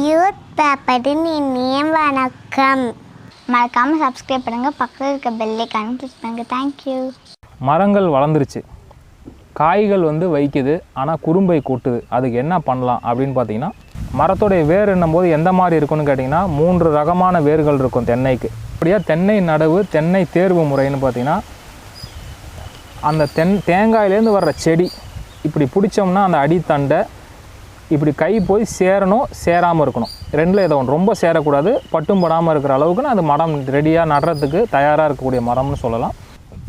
Youth பேப்பரின் இனிய வணக்கம். மறக்காமல் சப்ஸ்கிரைப் பண்ணுங்கள், பக்கத்தில் இருக்க பெல்லைக்கான கிளிக் பண்ணுங்கள். தேங்க்யூ. மரங்கள் வளர்ந்துருச்சு, காய்கள் வைக்குது, ஆனால் குறும்பை கூட்டுது. அதுக்கு என்ன பண்ணலாம் அப்படின்னு பார்த்தீங்கன்னா, மரத்தோடைய வேர் என்னும்போது எந்த மாதிரி இருக்குன்னு கேட்டிங்கன்னா 3 ரகமான வேர்கள் இருக்கும் தென்னைக்கு. அப்படியே தென்னை நடவு, தென்னை தேர்வு முறைன்னு பார்த்தீங்கன்னா, அந்த தேங்காயிலேருந்து வர்ற செடி இப்படி பிடிச்சோம்னா அந்த அடித்தண்டை இப்படி கை போய் சேரணும், சேராமல் இருக்கணும். ரெண்டில் ஏதோ ஒன்று. ரொம்ப சேரக்கூடாது, பட்டும் படாமல் இருக்கிற அளவுக்குன்னு அது மரம் ரெடியாக நடுறதுக்கு தயாராக இருக்கக்கூடிய மரம்னு சொல்லலாம்.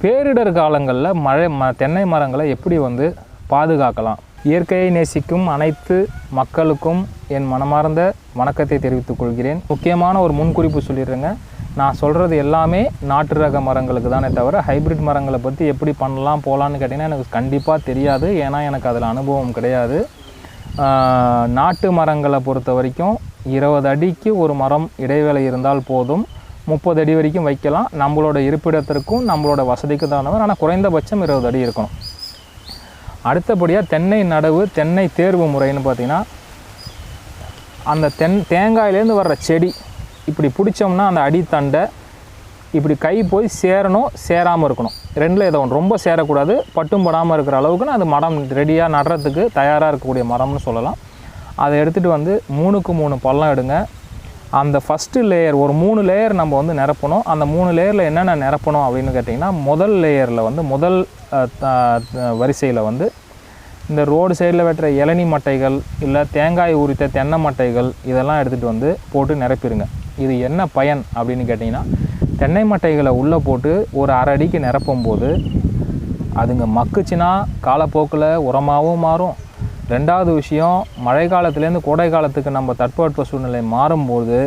பேரிடர் காலங்களில் தென்னை மரங்களை எப்படி பாதுகாக்கலாம்? இயற்கையை நேசிக்கும் அனைத்து மக்களுக்கும் என் மனமார்ந்த வணக்கத்தை தெரிவித்துக் கொள்கிறேன். முக்கியமான ஒரு முன்குறிப்பு சொல்லிடுறேங்க. நான் சொல்கிறது எல்லாமே நாட்டு ரக மரங்களுக்கு தானே தவிர ஹைப்ரிட் மரங்களை பற்றி எப்படி பண்ணலாம் போகலான்னு கேட்டிங்கன்னா எனக்கு கண்டிப்பாக தெரியாது. ஏன்னா எனக்கு அதில் அனுபவம் கிடையாது. நாட்டு மரங்களை பொறுத்த வரைக்கும் 20 அடிக்கு ஒரு மரம் இடைவேளை இருந்தால் போதும். 30 அடி வரைக்கும் வைக்கலாம். நம்மளோட இருப்பிடத்திற்கும் நம்மளோட வசதிக்கு தகுந்தவர். ஆனால் குறைந்தபட்சம் 20 அடி இருக்கணும். அடுத்தபடியாக தென்னை நடவு, தென்னை தேர்வு முறைன்னு பார்த்திங்கன்னா, அந்த தேங்காயிலேருந்து வர்ற செடி இப்படி பிடிச்சோம்னா அந்த அடித்தண்டை இப்படி கை போய் சேரணும், சேராமல் இருக்கணும். ரெண்டில் ஏதோ ஒன்று. ரொம்ப சேரக்கூடாது, பட்டும் படாமல் இருக்கிற அளவுக்குன்னு அது மரம் ரெடியாக நடுறதுக்கு தயாராக இருக்கக்கூடிய மரம்னு சொல்லலாம். அதை எடுத்துகிட்டு 3க்கு 3 பள்ளம் எடுங்க. அந்த ஃபஸ்ட்டு லேயர் ஒரு 3 லேயர் நம்ம நிரப்பணும். அந்த 3 லேயரில் என்னென்ன நிரப்பணும் அப்படின்னு கேட்டிங்கன்னா, முதல் லேயரில் முதல் வரிசையில் இந்த ரோடு சைடில் வெட்டுற இளநி மட்டைகள், இல்லை தேங்காய் உரித்த தென்னை மட்டைகள், இதெல்லாம் எடுத்துகிட்டு போட்டு நிரப்பிடுங்க. இது என்ன பயன் அப்படின்னு கேட்டிங்கன்னா, தென்னை மட்டைகளை உள்ளே போட்டு ஒரு 1/2 அடிக்கு நிரப்பும் போது அதுங்க மக்குச்சுன்னா காலப்போக்கில் உரமாகவும் மாறும். ரெண்டாவது விஷயம், மழை காலத்துலேருந்து கோடை காலத்துக்கு நம்ம தட்பவெட்ப சூழ்நிலை மாறும்போது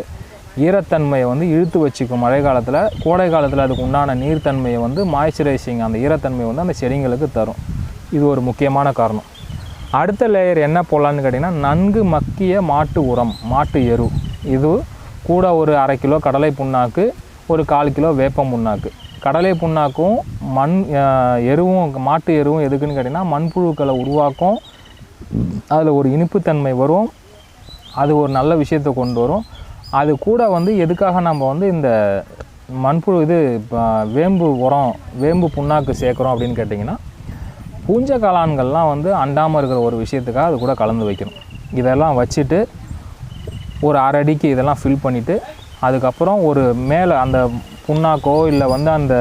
ஈரத்தன்மையை இழுத்து வச்சுக்கும் மழை காலத்தில். கோடை காலத்தில் அதுக்கு உண்டான நீர்த்தன்மையை மாய்ச்சரைசிங், அந்த ஈரத்தன்மையை அந்த செடிங்களுக்கு தரும். இது ஒரு முக்கியமான காரணம். அடுத்த லேயர் என்ன போடலான்னு கேட்டிங்கன்னா, நன்கு மக்கிய மாட்டு உரம், மாட்டு எரு. இது கூட ஒரு 1/2 கிலோ கடலை புண்ணாக்கு, ஒரு 1/4 கிலோ வேப்ப புண்ணாக்கு. கடலை புண்ணாக்கும் எருவும், மாட்டு எருவும் எதுக்குன்னு கேட்டிங்கன்னா, மண்புழுக்களை உருவாக்கும். அதில் ஒரு இனிப்புத்தன்மை வரும். அது ஒரு நல்ல விஷயத்தை கொண்டு வரும். அது கூட எதுக்காக நம்ம இந்த மண்புழு வேம்பு உரம், வேம்பு புண்ணாக்கு சேர்க்குறோம் அப்படின்னு கேட்டிங்கன்னா, பூஞ்சை காளான்கள்லாம் அண்டாமல் இருக்கிற ஒரு விஷயத்துக்காக அது கூட கலந்து வைக்கணும். இதெல்லாம் வச்சுட்டு ஒரு 1/2 அடிக்கு இதெல்லாம் ஃபில் பண்ணிவிட்டு, அதுக்கப்புறம் ஒரு மேலே அந்த புண்ணாக்கோ இல்லை அந்த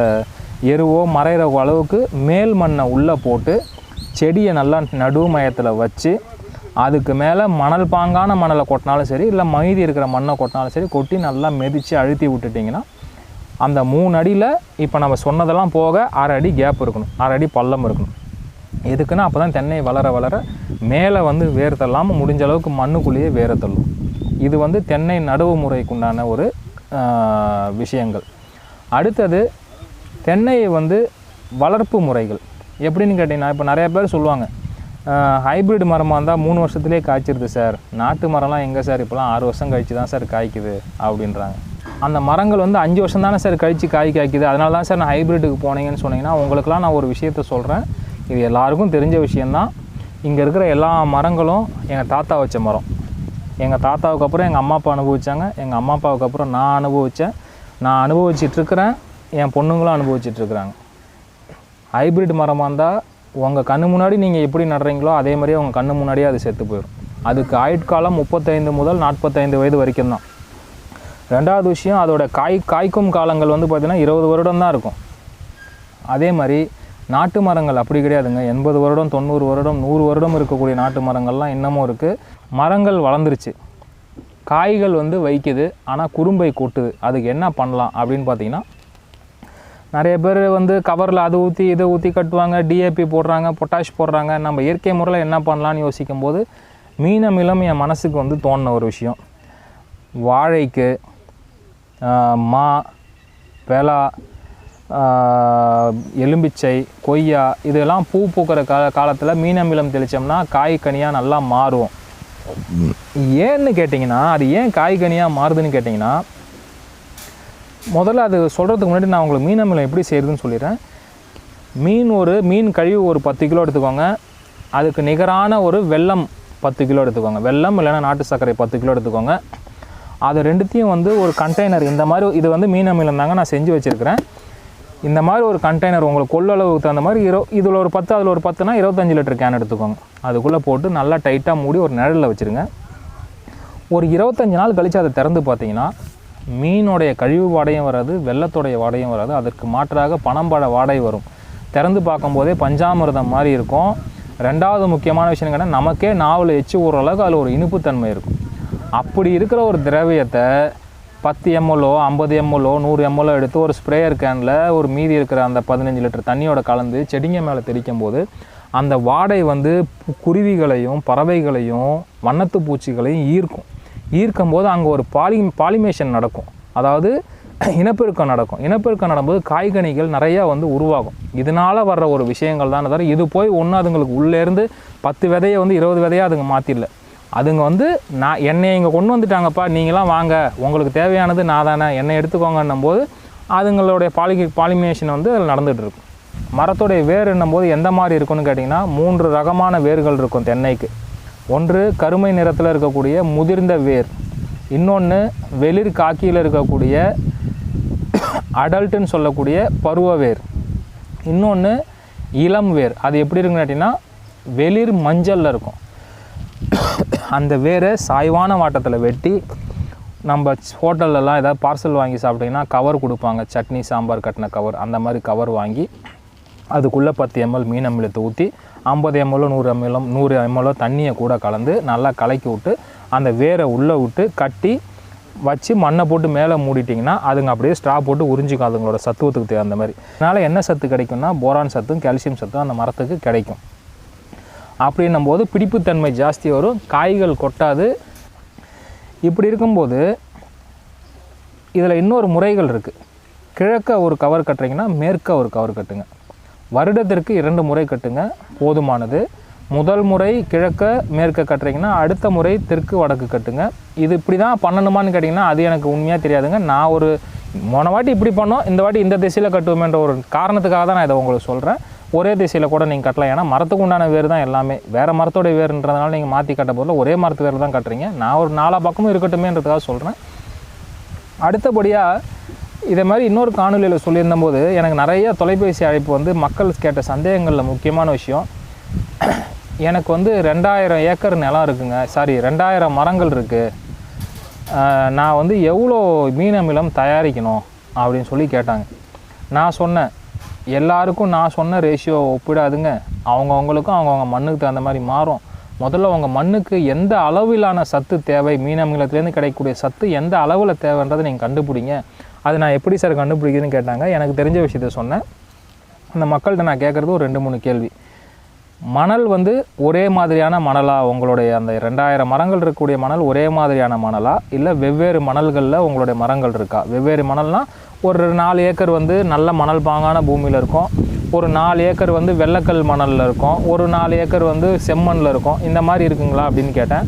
எருவோ மறைகிற அளவுக்கு மேல் மண்ணை உள்ளே போட்டு செடியை நல்லா நடு மையத்தில் வச்சு, அதுக்கு மேலே மணல் பாங்கான மணலை கொட்டினாலும் சரி, இல்லை மீதி இருக்கிற மண்ணை கொட்டினாலும் சரி, கொட்டி நல்லா மிதித்து அழுத்தி விட்டுட்டிங்கன்னா அந்த 3 அடியில் இப்போ நம்ம சொன்னதெல்லாம் போக 1/2 அடி கேப் இருக்கணும், 1/2 அடி பள்ளம் இருக்கணும். எதுக்குன்னா அப்போ தான் தென்னை வளர வளர மேலே வேர் தள்ளாமல் முடிஞ்ச அளவுக்கு மண்ணுக்குள்ளேயே வேற தள்ளும். இது தென்னை நடவு முறைக்குண்டான ஒரு விஷயங்கள். அடுத்தது தென்னையை வளர்ப்பு முறைகள் எப்படின்னு கேட்டிங்கன்னா, இப்போ நிறைய பேர் சொல்லுவாங்க, ஹைப்ரிட் மரமாக இருந்தால் 3 வருஷத்துலேயே காய்ச்சிருது சார், நாட்டு மரம்லாம் எங்கே சார் இப்போலாம் 6 வருஷம் கழித்து தான் சார் காய்க்குது அப்படின்றாங்க. அந்த மரங்கள் 5 வருஷம் தானே சார் கழித்து காய்க்குது, அதனால தான் சார் நான் ஹைப்ரிட்டுக்கு போனீங்கன்னு சொன்னீங்கன்னா, உங்களுக்குலாம் நான் ஒரு விஷயத்த சொல்கிறேன். இது எல்லாருக்கும் தெரிஞ்ச விஷயந்தான். இங்கே இருக்கிற எல்லா மரங்களும் எங்கள் தாத்தா வச்ச மரம். எங்கள் தாத்தாவுக்கு அப்புறம் எங்கள் அம்மா அப்பா அனுபவித்தாங்க, எங்கள் அம்மா அப்பாவுக்கு அப்புறம் நான் அனுபவித்தேன், நான் அனுபவிச்சிட்ருக்கிறேன், என் பொண்ணுங்களும் அனுபவிச்சிட்ருக்குறாங்க. ஹைப்ரிட் மரமாக இருந்தால் உங்கள் கண்ணு முன்னாடி நீங்கள் எப்படி நடுறீங்களோ அதே மாதிரியே உங்கள் கண்ணு முன்னாடியே அது செத்து போயிடும். அதுக்கு ஆயுட்காலம் 35 முதல் 45 வயது வரைக்கும் தான். ரெண்டாவது விஷயம், அதோட காய்க்கும் காலங்கள் பார்த்திங்கன்னா 20 வருடம் தான் இருக்கும். அதே மாதிரி நாட்டு மரங்கள் அப்படி கிடையாதுங்க. 80 வருடம், 90 வருடம், 100 வருடம் இருக்கக்கூடிய நாட்டு மரங்கள்லாம் இன்னமும் இருக்குது. மரங்கள் வளர்ந்துருச்சு, காய்கள் வைக்குது, ஆனால் குறும்பை கூட்டுது. அதுக்கு என்ன பண்ணலாம் அப்படின்னு பார்த்தீங்கன்னா, நிறைய பேர் கவரில் அது ஊற்றி இதை ஊற்றி கட்டுவாங்க, டிஏபி போடுறாங்க, பொட்டாஷ் போடுறாங்க. நம்ம இயற்கை முறையில் என்ன பண்ணலான்னு யோசிக்கும் போது மீனமிலம் என் மனசுக்கு தோணின ஒரு விஷயம். வாழைக்கு, மா, பெலா, எலும்பிச்சை, கொய்யா, இதெல்லாம் பூ பூக்கிற காலத்தில் மீனமிலம் தெளித்தோம்னா காய்கனியாக நல்லா மாறும். ஏன்னு கேட்டிங்கன்னா, அது ஏன் காய்கனியாக மாறுதுன்னு கேட்டிங்கன்னா, முதல்ல அது சொல்கிறதுக்கு முன்னாடி நான் உங்களுக்கு மீனமிலம் எப்படி செய்கிறதுன்னு சொல்லிடுறேன். மீன் கழிவு ஒரு 10 கிலோ எடுத்துக்கோங்க. அதுக்கு நிகரான ஒரு வெல்லம் 10 கிலோ எடுத்துக்கோங்க. வெல்லம் இல்லைன்னா நாட்டு சர்க்கரை 10 கிலோ எடுத்துக்கோங்க. அது ரெண்டுத்தையும் வந்து ஒரு கண்டெய்னர் இந்த மாதிரி, இது வந்து மீன் அமிலம் தாங்க நான் செஞ்சு வச்சுருக்கிறேன். இந்த மாதிரி ஒரு கண்டெய்னர் உங்களுக்கு கொள்ளளவுக்கு தகுந்த மாதிரி இதில் ஒரு 10 அதில் ஒரு 10னா 25 லிட்டர் கேன் எடுத்துக்கோங்க. அதுக்குள்ளே போட்டு நல்லா டைட்டாக மூடி ஒரு நிழலில் வச்சுருங்க. ஒரு 25 நாள் கழித்து அதை திறந்து பார்த்தீங்கன்னா மீனுடைய கழிவு வாடையும் வராது, வெள்ளத்தோடைய வாடையும் வராது. அதற்கு மாற்றாக பனம்பழ வாடை வரும். திறந்து பார்க்கும்போதே பஞ்சாமிர்தம் மாதிரி இருக்கும். ரெண்டாவது முக்கியமான விஷயம் கேட்டால் நமக்கே நாவில் எச்சு ஊற அளவுக்கு அதில் ஒரு இனிப்புத்தன்மை இருக்கும். அப்படி இருக்கிற ஒரு திரவியத்தை 10 ml 50 ml 100 ml எடுத்து ஒரு ஸ்ப்ரேயர் கேனில் ஒரு மீதி இருக்கிற அந்த 15 லிட்டர் தண்ணியோட கலந்து செடிங்க மேலே தெளிக்கும் போது அந்த வாடை வந்து குருவிகளையும் பறவைகளையும் வண்ணத்து பூச்சிகளையும் ஈர்க்கும் போது அங்கே ஒரு பாலிமேஷன் நடக்கும். அதாவது இனப்பெருக்கம் நடக்கும். இனப்பெருக்கம் நடக்கும்போது காய்கனிகள் நிறையா வந்து உருவாகும். இதனால் வர்ற ஒரு விஷயங்கள் தான் தவிர இது போய் ஒன்று அதுங்களுக்கு உள்ளேருந்து 10 விதையை வந்து 20 விதையாக அதுங்க மாற்றிடல. அதுங்க வந்து என்னை இங்கே கொண்டு வந்துட்டாங்கப்பா, நீங்களாம் வாங்க, உங்களுக்கு தேவையானது நான் தானே, என்னை எடுத்துக்கோங்கன்னும் போது அதுங்களுடைய பாலிமேஷன் வந்து அதில் நடந்துகிட்ருக்கும். மரத்துடைய வேர் என்னும்போது எந்த மாதிரி இருக்குன்னு கேட்டிங்கன்னா 3 ரகமான வேர்கள் இருக்கும் தென்னைக்கு. ஒன்று கருமை நிறத்தில் இருக்கக்கூடிய முதிர்ந்த வேர், இன்னொன்று வெளிர் காக்கியில் இருக்கக்கூடிய அடல்ட்டுன்னு சொல்லக்கூடிய பருவ வேர், இன்னொன்று இளம் வேர். அது எப்படி இருக்குன்னு கேட்டிங்கன்னா வெளிர் மஞ்சளில் இருக்கும். அந்த வேரை சாய்வான வாட்டத்தில் வெட்டி நம்ம ஹோட்டல்லலாம் ஏதாவது பார்சல் வாங்கி சாப்பிட்டிங்கன்னா கவர் கொடுப்பாங்க, சட்னி சாம்பார் கட்டின கவர், அந்த மாதிரி கவர் வாங்கி அதுக்குள்ளே 10 ml மீன் அமிலத்தை ஊற்றி 50 ml 100 ml தண்ணியை கூட கலந்து நல்லா கலக்கி விட்டு அந்த வேரை உள்ளே விட்டு கட்டி வச்சு மண்ணை போட்டு மேலே மூடிட்டிங்கன்னா அதுங்க அப்படியே ஸ்ட்ரா போட்டு உறிஞ்சிக்கும் அதுங்களோட சத்துவத்துக்கு தேவை. அந்த மாதிரி அதனால் என்ன சத்து கிடைக்கும்னா போரான் சத்தும் கால்சியம் சத்தும் அந்த மரத்துக்கு கிடைக்கும். அப்படின்னும் போது பிடிப்புத்தன்மை ஜாஸ்தி வரும், காய்கள் கொட்டாது. இப்படி இருக்கும்போது இதில் இன்னொரு முறைகள் இருக்குது. கிழக்க ஒரு கவர் கட்டுறீங்கன்னா மேற்க ஒரு கவர் கட்டுங்க. வருடத்திற்கு 2 முறை கட்டுங்க போதுமானது. முதல் முறை கிழக்க மேற்க கட்டுறீங்கன்னா அடுத்த முறை தெற்கு வடக்கு கட்டுங்க. இது இப்படி தான் பண்ணணுமான்னு கேட்டிங்கன்னா அது எனக்கு உண்மையாக தெரியாதுங்க. நான் ஒரு போன வாட்டி இப்படி பண்ணோம், இந்த வாட்டி இந்த திசையில் கட்டுவோமேன்ற ஒரு காரணத்துக்காக தான் நான் இதை உங்களுக்கு சொல்கிறேன். ஒரே திசையில் கூட நீங்கள் கட்டலாம். ஏன்னா மரத்துக்கு உண்டான வேர் தான் எல்லாமே. வேறு மரத்தோடைய வேறுன்றதுனால நீங்கள் மாற்றி கட்ட போதில் ஒரே மரத்து வேர் தான் கட்டுறீங்க. நான் ஒரு 4 பக்கமும் இருக்கட்டுமேன்றதுக்காக சொல்கிறேன். அடுத்தபடியாக இதை மாதிரி இன்னொரு காணொலியில் சொல்லியிருந்தபோது எனக்கு நிறைய தொலைபேசி அழைப்பு வந்து மக்கள் கேட்ட சந்தேகங்களில் முக்கியமான விஷயம், எனக்கு வந்து 2000 ஏக்கர் நிலம் இருக்குங்க, 2000 மரங்கள் இருக்குது, நான் வந்து எவ்வளோ மீன் அமிலம் தயாரிக்கணும் அப்படின்னு சொல்லி கேட்டாங்க. நான் சொன்னேன், எல்லாருக்கும் நான் சொன்ன ரேஷியோ ஒப்பிடாதுங்க. அவங்கவுங்களுக்கும் அவங்கவுங்க மண்ணுக்கு தகுந்த மாதிரி மாறும். முதல்ல உங்கள் மண்ணுக்கு எந்த அளவிலான சத்து தேவை, மீன் அமிலத்துலேருந்து கிடைக்கக்கூடிய சத்து எந்த அளவில் தேவைன்றதை நீங்கள் கண்டுபிடிங்க. அது நான் எப்படி சார் கண்டுபிடிக்குதுன்னு கேட்டாங்க. எனக்கு தெரிஞ்ச விஷயத்த சொன்னேன். அந்த மக்கள்கிட்ட நான் கேட்குறது ஒரு 2-3 கேள்வி. மணல் வந்து ஒரே மாதிரியான மணலா, உங்களுடைய அந்த 2000 மரங்கள் இருக்கக்கூடிய மணல் ஒரே மாதிரியான மணலா, இல்லை வெவ்வேறு மணல்களில் உங்களுடைய மரங்கள் இருக்கா? வெவ்வேறு மணல்னால் ஒரு 4 ஏக்கர் வந்து நல்ல மணல் பாங்கான பூமியில் இருக்கும், ஒரு 4 ஏக்கர் வந்து வெள்ளக்கல் மணலில் இருக்கும், ஒரு 4 ஏக்கர் வந்து செம்மண்ணில் இருக்கும். இந்த மாதிரி இருக்குங்களா அப்படின்னு கேட்டேன்.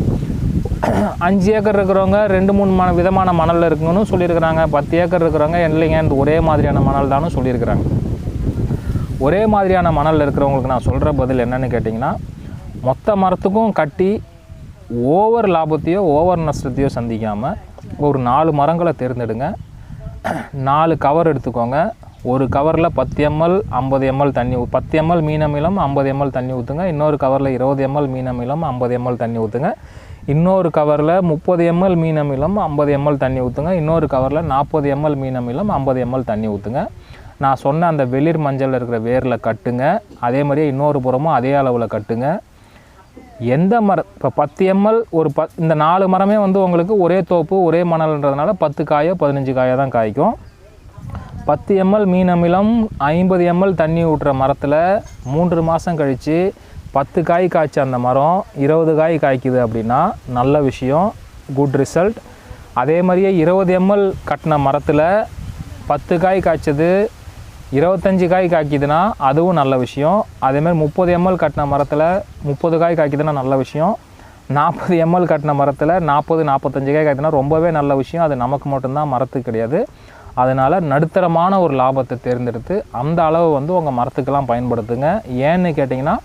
5 ஏக்கர் இருக்கிறவங்க 2-3 விதமான மணலில் இருக்குங்கன்னு சொல்லியிருக்கிறாங்க. 10 ஏக்கர் இருக்கிறவங்க இல்லைங்க ஒரே மாதிரியான மணல் தானும் சொல்லியிருக்கிறாங்க. ஒரே மாதிரியான மணலில் இருக்கிறவங்களுக்கு நான் சொல்கிற பதில் என்னென்னு கேட்டிங்கன்னா, மொத்த மரத்துக்கும் கட்டி ஓவர் லாபத்தையோ ஓவர் நஷ்டத்தையோ சந்திக்காமல் ஒரு 4 மரங்களை தேர்ந்தெடுங்க. 4 கவர் எடுத்துக்கோங்க. ஒரு கவரில் 10 ml 50 ml தண்ணி 10 ml மீன் அமிலம் 50 ml தண்ணி ஊற்றுங்க. இன்னொரு கவரில் 20 ml மீன் அமிலம் 50 ml தண்ணி ஊற்றுங்க. இன்னொரு கவரில் 30 ml மீன் அமிலம் 50 ml தண்ணி ஊற்றுங்க. இன்னொரு கவரில் 40 ml மீன் அமிலம் 50 ml தண்ணி ஊற்றுங்க. நான் சொன்ன அந்த வெளிர் மஞ்சள் இருக்கிற வேரில் கட்டுங்க. அதே மாதிரியே இன்னொரு புறமும் அதே அளவில் கட்டுங்க. எந்த மரம் இப்போ 10 ml இந்த 4 மரமே வந்து உங்களுக்கு ஒரே தோப்பு ஒரே மணல்ன்றதுனால 10 காயோ 15 காயோ தான் காய்க்கும். 10 ml மீன் அமிலம் 50 ml தண்ணி ஊட்டுற மரத்தில் 3 மாதம் கழித்து 10 காய் காய்ச்ச அந்த மரம் 20 காய் காய்க்குது அப்படின்னா நல்ல விஷயம், குட் ரிசல்ட். அதே மாதிரியே 20 ml கட்டின மரத்தில் 10 காய் காய்ச்சது 25 காய் காய்க்குதுன்னா அதுவும் நல்ல விஷயம். அதேமாதிரி 30 ml கட்டின மரத்தில் 30 காய் காய்க்குதுன்னா நல்ல விஷயம். 40 ml கட்டின மரத்தில் 40-45 காய் காய்க்குதுன்னா ரொம்பவே நல்ல விஷயம். அது நமக்கு மட்டும்தான், மரத்துக்கு கிடையாது. அதனால் நடுத்தரமான ஒரு லாபத்தை தேர்ந்தெடுத்து அந்த அளவு வந்து உங்கள் மரத்துக்கெல்லாம் பயன்படுத்துங்க. ஏன்னு கேட்டிங்கன்னா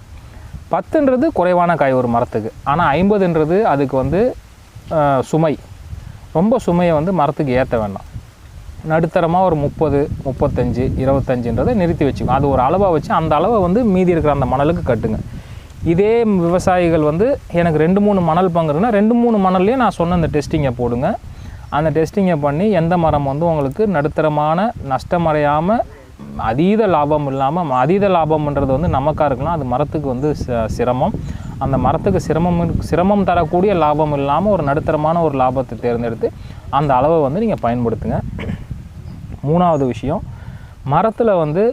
10ன்றது குறைவான காய் ஒரு மரத்துக்கு. ஆனால் 50ன்றது அதுக்கு வந்து சுமை, ரொம்ப சுமையை வந்து மரத்துக்கு ஏற்ற வேண்டாம். நடுத்தரமாக ஒரு 30, 35, 25ன்றதை நிறுத்தி வச்சுக்கோங்க. அது ஒரு அளவாக வச்சு அந்த அளவை வந்து மீதி இருக்கிற அந்த மணலுக்கு கட்டுங்க. இதே விவசாயிகள் வந்து எனக்கு 2-3 மணல் பங்குன்னா 2-3 மணல்லையும் நான் சொன்ன அந்த டெஸ்டிங்கை போடுங்க. அந்த டெஸ்டிங்கை பண்ணி எந்த மரம் வந்து உங்களுக்கு நடுத்தரமான நஷ்டமடையாமல் அதீத லாபம் இல்லாமல், அதீத லாபம்ன்றது வந்து நமக்காக இருக்கலாம், அது மரத்துக்கு வந்து சிரமம். அந்த மரத்துக்கு சிரமம் தரக்கூடிய லாபம் இல்லாமல் ஒரு நடுத்தரமான ஒரு லாபத்தை தேர்ந்தெடுத்து அந்த அளவை வந்து நீங்கள் பயன்படுத்துங்க. 3வது விஷயம், மரத்தில் வந்து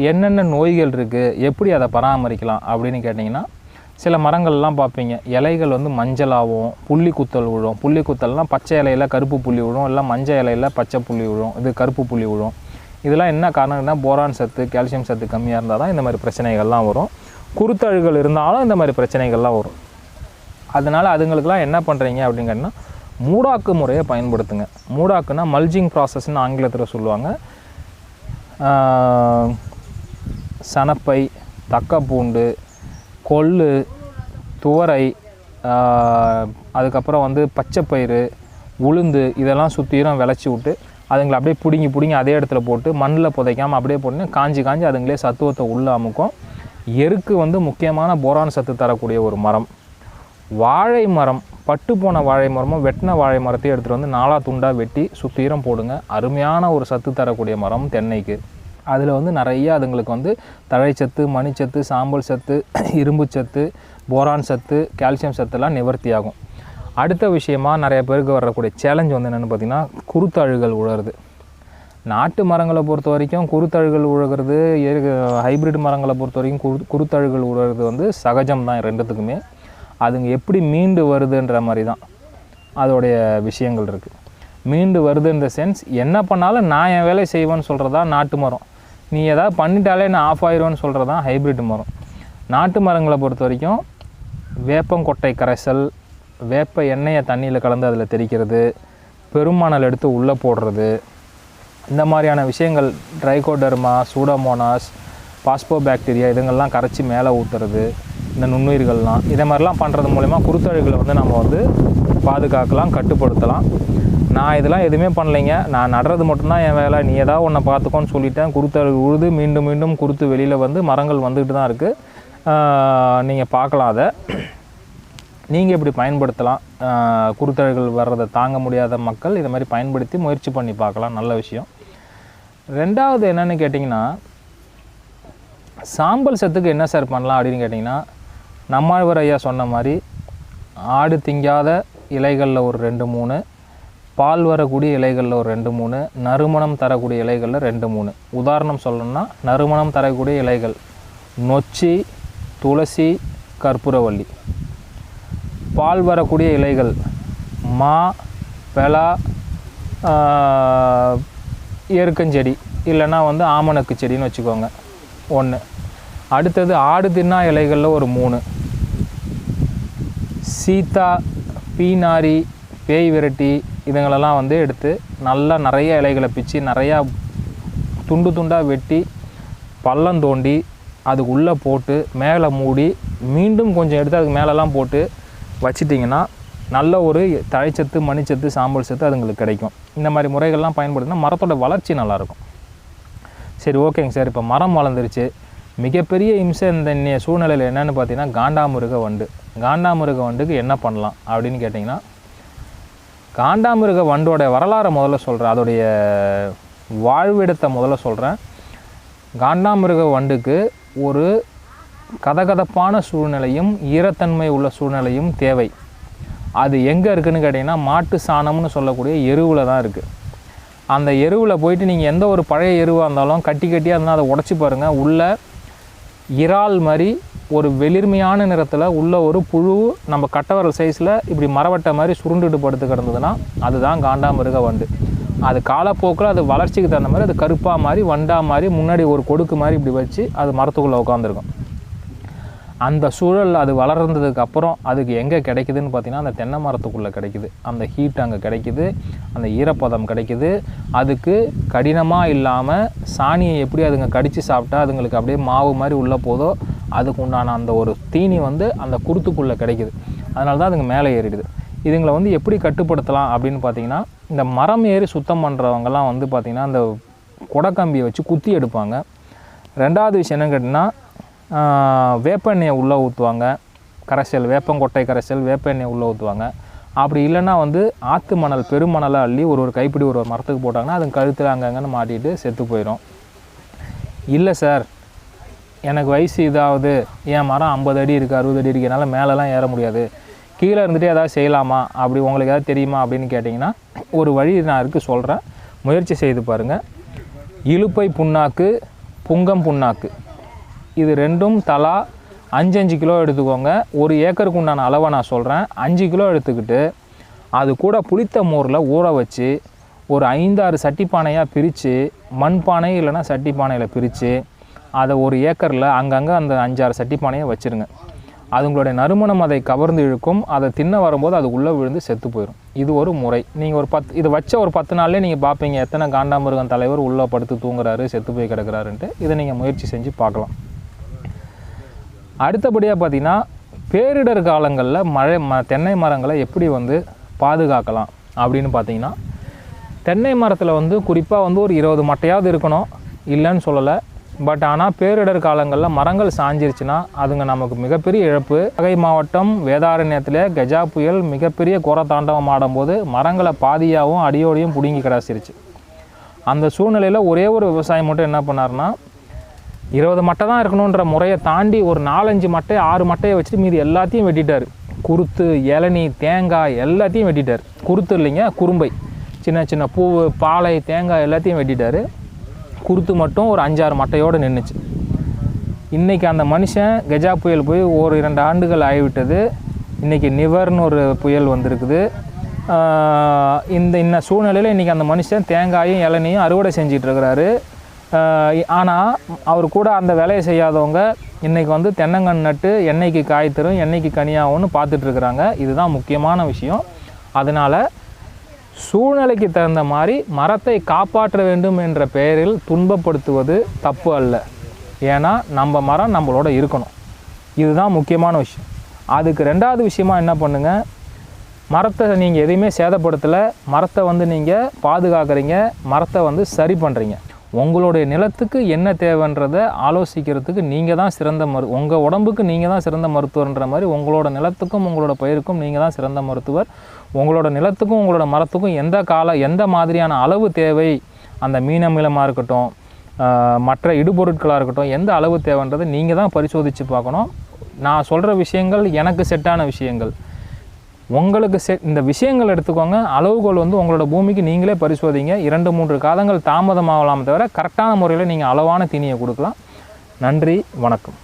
என்னென்ன நோய்கள் இருக்குது, எப்படி அதை பராமரிக்கலாம் அப்படின்னு கேட்டிங்கன்னா, சில மரங்கள்லாம் பார்ப்பீங்க இலைகள் வந்து மஞ்சளாகவும் புள்ளி குத்தல் விழும். புள்ளி குத்தல்னால் பச்சை இலையில் கருப்பு புள்ளி விழும், இல்லை மஞ்சள் இலையில் பச்சை புள்ளி விழும், இது கருப்பு புள்ளி விழும். இதெல்லாம் என்ன காரணம்னா போரான் சத்து, கால்சியம் சத்து கம்மியாக இருந்தால் தான் இந்த மாதிரி பிரச்சனைகள்லாம் வரும். குருத்தழுகள் இருந்தாலும் இந்த மாதிரி பிரச்சனைகள்லாம் வரும். அதனால் அதுங்களுக்கெல்லாம் என்ன பண்ணுறீங்க அப்படின்னு கேட்டிங்கன்னா, மூடாக்கு முறையை பயன்படுத்துங்க. மூடாக்குன்னா மல்ஜிங் ப்ராசஸ்ன்னு ஆங்கிலத்தில் சொல்லுவாங்க. சணப்பை, தக்கப்பூண்டு, கொள்ளு, துவரை, அதுக்கப்புறம் வந்து பச்சைப்பயிறு, உளுந்து இதெல்லாம் சுற்றிலும் விளைச்சி விட்டு அதுங்களை அப்படியே பிடுங்கி அதே இடத்துல போட்டு மண்ணில் புதைக்காமல் அப்படியே போட்டு காஞ்சி அதுங்களே சத்துவத்தை உள்ளே அமுக்கும். எருக்கு வந்து முக்கியமான போரான் சத்து தரக்கூடிய ஒரு மரம். வாழை மரம், பட்டு போன வாழை மரமும் வெட்டின வாழை மரத்தையும் எடுத்துகிட்டு வந்து 4 துண்டாக வெட்டி சுத்தீரம் போடுங்க. அருமையான ஒரு சத்து தரக்கூடிய மரம் தென்னைக்கு. அதில் வந்து நிறைய அதுங்களுக்கு வந்து தழைச்சத்து, மணிச்சத்து, சாம்பல் சத்து, இரும்பு சத்து, போரான் சத்து, கால்சியம் சத்துலாம் நிவர்த்தி ஆகும். அடுத்த விஷயமாக நிறைய பேருக்கு வரக்கூடிய சேலஞ்ச் வந்து என்னென்னு பார்த்திங்கன்னா, குருத்தழுகள் உழறது. நாட்டு மரங்களை பொறுத்த வரைக்கும் குருத்தழுகள் உழுகிறது, ஹைப்ரிட் மரங்களை பொறுத்த வரைக்கும் குருத்தழுகள் உழுகிறது வந்து சகஜம் தான் ரெண்டுத்துக்குமே. அதுங்க எப்படி மீண்டு வருதுன்ற மாதிரி தான் அதோடைய விஷயங்கள் இருக்குது. மீண்டு வருதுன்ற சென்ஸ், என்ன பண்ணாலும் நான் என் வேலை செய்வேன்னு சொல்கிறதா நாட்டு மரம், நீ எதாவது பண்ணிட்டாலே நான் ஆஃப் ஆயிடுவேன்னு சொல்கிறது தான் ஹைப்ரிட் மரம். நாட்டு மரங்களை பொறுத்த வரைக்கும் வேப்பங்கொட்டை கரைசல், வேப்ப எண்ணெயை தண்ணியில் கலந்து அதில் தெளிக்கிறது, பெருமணல் எடுத்து உள்ளே போடுறது, இந்த மாதிரியான விஷயங்கள், ட்ரைகோடர்மா, சூடோமோனாஸ், பாஸ்போபாக்டீரியா இதுங்கள்லாம் கரைச்சி மேலே ஊற்றுறது, இந்த நுண்ணுயிர்கள்லாம் இதை மாதிரிலாம் பண்ணுறது மூலிமா குருத்தழுகளை வந்து நம்ம வந்து பாதுகாக்கலாம், கட்டுப்படுத்தலாம். நான் இதெல்லாம் எதுவுமே பண்ணலைங்க, நான் நடுறது மட்டும்தான் என் வேலை, நீ ஏதாவது ஒன்றை பார்த்துக்கோன்னு சொல்லிட்டேன். குருத்தழுகு உழுது மீண்டும் மீண்டும் குருத்து வெளியில் வந்து மரங்கள் வந்துக்கிட்டு தான் இருக்குது. நீங்கள் பார்க்கலாம், அதை நீங்கள் இப்படி பயன்படுத்தலாம். குருத்தழுகள் வர்றதை தாங்க முடியாத மக்கள் இதை மாதிரி பயன்படுத்தி முயற்சி பண்ணி பார்க்கலாம், நல்ல விஷயம். 2வது என்னென்னு கேட்டிங்கன்னா, சாம்பல் சத்துக்கு என்ன சார் பண்ணலாம் அப்படின்னு கேட்டிங்கன்னா, நம்மாழ்வார் ஐயா சொன்ன மாதிரி ஆடு திங்காத இலைகளில் ஒரு 2-3, பால் வரக்கூடிய இலைகளில் ஒரு 2-3, நறுமணம் தரக்கூடிய இலைகளில் 2-3. உதாரணம் சொல்லணும்னா, நறுமணம் தரக்கூடிய இலைகள் நொச்சி, துளசி, கற்பூரவள்ளி. பால் வரக்கூடிய இலைகள் மா, பெலா, எருக்கஞ்செடி, இல்லைன்னா வந்து ஆமணக்கு செடின்னு வச்சுக்கோங்க 1. அடுத்தது ஆடு தின்னா இலைகளில் ஒரு 3, சீத்தா, பீனாரி, பேய் விரட்டி இதுங்களெல்லாம் வந்து எடுத்து நல்லா நிறைய இலைகளை பிச்சு நிறையா துண்டு துண்டாக வெட்டி பள்ளம் தோண்டி அதுக்கு உள்ளே போட்டு மேலே மூடி மீண்டும் கொஞ்சம் எடுத்து அதுக்கு மேலெல்லாம் போட்டு வச்சிட்டிங்கன்னா நல்ல ஒரு தழைச்சத்து, மணிச்சத்து, சாம்பல் சத்து அதுங்களுக்கு கிடைக்கும். இந்த மாதிரி முறைகள்லாம் பயன்படுத்தினா மரத்தோட வளர்ச்சி நல்லாயிருக்கும். சரி, ஓகேங்க சார். இப்போ மரம் வளர்ந்துருச்சு, மிகப்பெரிய இம்சை இந்த சூழ்நிலையில் என்னென்னு பார்த்தீங்கன்னா காண்டாமிருக வண்டு. காண்டாமிருக வண்டுக்கு என்ன பண்ணலாம் அப்படின்னு கேட்டிங்கன்னா, காண்டாமிருக வண்டோட வரலாறை முதல்ல சொல்கிறேன், அதோடைய வாழ்விடத்தை முதல்ல சொல்கிறேன். காண்டாமிருக வண்டுக்கு ஒரு கதகதப்பான சூழ்நிலையும் ஈரத்தன்மை உள்ள சூழ்நிலையும் தேவை. அது எங்கே இருக்குதுன்னு கேட்டிங்கன்னா, மாட்டு சாணம்னு சொல்லக்கூடிய எருவில் தான் இருக்குது. அந்த எருவில் போயிட்டு நீங்கள் எந்த ஒரு பழைய எருவாக இருந்தாலும் கட்டியாக இருந்தால் அதை உடச்சி பாருங்கள், உள்ளே இறால் மாதிரி ஒரு வெளிர்மையான நிறத்தில் உள்ள ஒரு புழு நம்ம கட்டவரல் சைஸில் இப்படி மரவட்டை மாதிரி சுருண்டுட்டு படுத்து கிடந்ததுன்னா அதுதான் காண்டாமிருக வண்டு. அது காலப்போக்கில் அது வளர்ச்சிக்கு தகுந்த மாதிரி அது கருப்பாக மாதிரி வண்டாக மாதிரி முன்னாடி ஒரு கொடுக்கு மாதிரி இப்படி வச்சு அது மரத்துக்குள்ளே உட்காந்துருக்கும். அந்த சூழல் அது வளர்ந்ததுக்கு அப்புறம் அதுக்கு எங்கே கிடைக்குதுன்னு பார்த்தீங்கன்னா, அந்த தென்னை மரத்துக்குள்ளே கிடைக்குது. அந்த ஹீட் அங்கே கிடைக்குது, அந்த ஈரப்பதம் கிடைக்குது. அதுக்கு கடினமாக இல்லாமல் சாணியை எப்படி அதுங்க கடித்து சாப்பிட்டா அதுங்களுக்கு அப்படியே மாவு மாதிரி உள்ளே போதோ அதுக்கு உண்டான அந்த ஒரு தீனி வந்து அந்த குருத்துக்குள்ளே கிடைக்குது. அதனால தான் அதுங்க மேலே ஏறிடுது. இதுங்களை வந்து எப்படி கட்டுப்படுத்தலாம் அப்படின்னு பார்த்தீங்கன்னா, இந்த மரம் ஏறி சுத்தம் பண்ணுறவங்கலாம் வந்து பார்த்திங்கன்னா அந்த கொடைக்கம்பியை வச்சு குத்தி எடுப்பாங்க. ரெண்டாவது விஷயம் என்னன்னு கேட்டிங்கன்னா, வேப்ப எண்ணெயை உள்ளே ஊற்றுவாங்க. கரைசல், வேப்பங்கொட்டை கரைசல், வேப்ப எண்ணெயை உள்ளே ஊற்றுவாங்க. அப்படி இல்லைன்னா வந்து ஆற்று மணல், பெருமணலை அள்ளி ஒரு கைப்பிடி ஒரு மரத்துக்கு போட்டாங்கன்னா அது கழுத்தில் அங்கங்கன்னு மாட்டிட்டு செத்து போயிடும். இல்லை சார், எனக்கு வயசு இதாவது, என் மரம் 50 அடி இருக்குது, 60 அடி இருக்குது, என்னால் மேலெலாம் ஏற முடியாது, கீழே இருந்துகிட்டே ஏதாவது செய்யலாமா, அப்படி உங்களுக்கு ஏதாவது தெரியுமா அப்படின்னு கேட்டிங்கன்னா ஒரு வழி நான் இருக்குது சொல்கிறேன், முயற்சி செய்து பாருங்கள். இலுப்பை புண்ணாக்கு, புங்கம் புண்ணாக்கு, இது ரெண்டும் தலா 5 கிலோ எடுத்துக்கோங்க. 1 ஏக்கருக்கு உண்டான அளவை நான் சொல்கிறேன். 5 கிலோ எடுத்துக்கிட்டு அது கூட புளித்த மோரில் ஊற வச்சு ஒரு 5-6 சட்டி பானையாக பிரித்து, மண் பானை இல்லைனா சட்டி பானையில் பிரித்து அதை 1 ஏக்கரில் அங்கங்கே அந்த 5-6 சட்டி பானையை வச்சுருங்க. அது உங்களுடைய நறுமணம் அதை கவர்ந்து இழுக்கும். அதை தின்ன வரும்போது அது உள்ளே விழுந்து செத்து போயிடும். இது ஒரு முறை. நீங்கள் ஒரு 10 இதை வச்ச ஒரு 10 நாள்லேயே நீங்கள் பார்ப்பீங்க எத்தனை காண்டாமிருகம் தலைவர் உள்ளே படுத்து தூங்குறாரு, செத்து போய் கிடக்கிறாருன்ட்டு. இதை நீங்கள் முயற்சி செஞ்சு பார்க்கலாம். அடுத்தபடியாக பார்த்திங்கன்னா, பேரிடர் காலங்களில் தென்னை மரங்களை எப்படி வந்து பாதுகாக்கலாம் அப்படின்னு பார்த்திங்கன்னா, தென்னை மரத்தில் வந்து குறிப்பாக வந்து ஒரு 20 மட்டையாவது இருக்கணும், இல்லைன்னு சொல்லலை. பட் ஆனால் பேரிடர் காலங்களில் மரங்கள் சாஞ்சிருச்சுன்னா அதுங்க நமக்கு மிகப்பெரிய இழப்பு. நாகை மாவட்டம் வேதாரண்யத்தில் கஜா புயல் மிகப்பெரிய கோர தாண்டவம் ஆடும்போது மரங்களை பாதியாகவும் அடியோடையும் பிடுங்கி கிடாசிருச்சு. அந்த சூழ்நிலையில் ஒரே ஒரு விவசாயி மட்டும் என்ன பண்ணார்னா, 20 மட்டை தான் இருக்கணுன்ற முறையை தாண்டி ஒரு 4-5 மட்டை 6 மட்டையை வச்சுட்டு மீதி எல்லாத்தையும் வெட்டிட்டார். குருத்து, இளநீ, தேங்காய் எல்லாத்தையும் வெட்டிட்டார். குருத்து இல்லைங்க, குறும்பை, சின்ன சின்ன பூ, பாலை, தேங்காய் எல்லாத்தையும் வெட்டிட்டார். குருத்து மட்டும் ஒரு 5-6 மட்டையோடு நின்றுச்சு. இன்றைக்கி அந்த மனுஷன் கஜா புயல் போய் 1-2 ஆண்டுகள் ஆகிவிட்டது. இன்றைக்கி நிவர்னு ஒரு புயல் வந்திருக்குது. இந்த சூழ்நிலையில் இன்றைக்கி அந்த மனுஷன் தேங்காயும் இளநியும் அறுவடை செஞ்சிட்ருக்கிறாரு. ஆனால் அவர் கூட அந்த வேலையை செய்யாதவங்க இன்றைக்கி வந்து தென்னங்கன்று நட்டு எண்ணெய்க்கு காய் தரும், எண்ணெய்க்கு கனியாகும்னு பார்த்துட்ருக்குறாங்க. இதுதான் முக்கியமான விஷயம். அதனால் சூழ்நிலைக்கு தகுந்த மாதிரி மரத்தை காப்பாற்ற வேண்டும் என்ற பெயரில் துன்பப்படுத்துவது தப்பு அல்ல. ஏன்னா நம்ம மரம் நம்மளோட இருக்கணும். இதுதான் முக்கியமான விஷயம். அதுக்கு ரெண்டாவது விஷயமா என்ன பண்ணுங்கள், மரத்தை நீங்கள் எதையுமே சேதப்படுத்தலை, மரத்தை வந்து நீங்கள் பாதுகாக்கிறீங்க, மரத்தை வந்து சரி பண்ணுறீங்க. உங்களுடைய நிலத்துக்கு என்ன தேவைன்றதை ஆலோசிக்கிறதுக்கு நீங்கள் தான் சிறந்த உங்கள் உடம்புக்கு நீங்கள் தான் சிறந்த மருத்துவர்ன்ற மாதிரி உங்களோட நிலத்துக்கும் உங்களோட பயிருக்கும் நீங்கள் தான் சிறந்த மருத்துவர். உங்களோட நிலத்துக்கும் உங்களோட மரத்துக்கும் எந்த மாதிரியான அளவு தேவை, அந்த மீன் அமிலமாக இருக்கட்டும், மற்ற இடுபொருட்களாக இருக்கட்டும், எந்த அளவு தேவைன்றதை நீங்கள் தான் பரிசோதித்து பார்க்கணும். நான் சொல்கிற விஷயங்கள் எனக்கு செட்டான விஷயங்கள். உங்களுக்கு இந்த விஷயங்கள் எடுத்துக்கோங்க. அளவுகோல் வந்து உங்களோட பூமிக்கு நீங்களே பரிசோதிங்க. 2-3 காலங்கள் தாமதமாகலாம் தவிர கரெக்டான முறையில் நீங்கள் அளவான தீனியை கொடுக்கலாம். நன்றி, வணக்கம்.